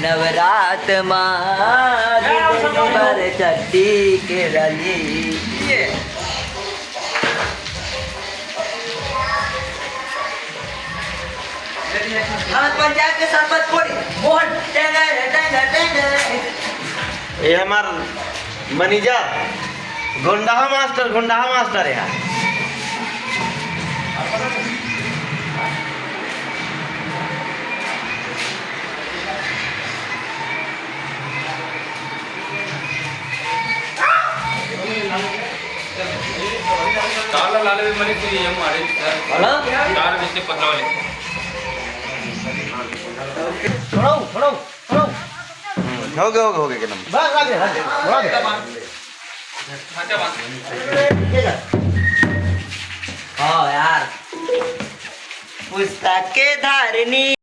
नवरात मार चट्टी के रली पंजाब के सरपंच कोड़ी मोहन टेंगर टेंगर टेंगर ये हमार मनीजा गुंडाहा मास्टर है। ಕಾಲ ಲಾಲವಿ ಮನೆ ಕುರಿ ಏನ್ ಮಾಡಿ ಸರ್ हेलो ಕಾರ್ ಬಿಸಿ ಪತ್ರವಲಿ सुनो सुनो सुनो हो गए के नंबर बस आगे आगे अच्छा बात हाँ यार पुस्तक के धारनी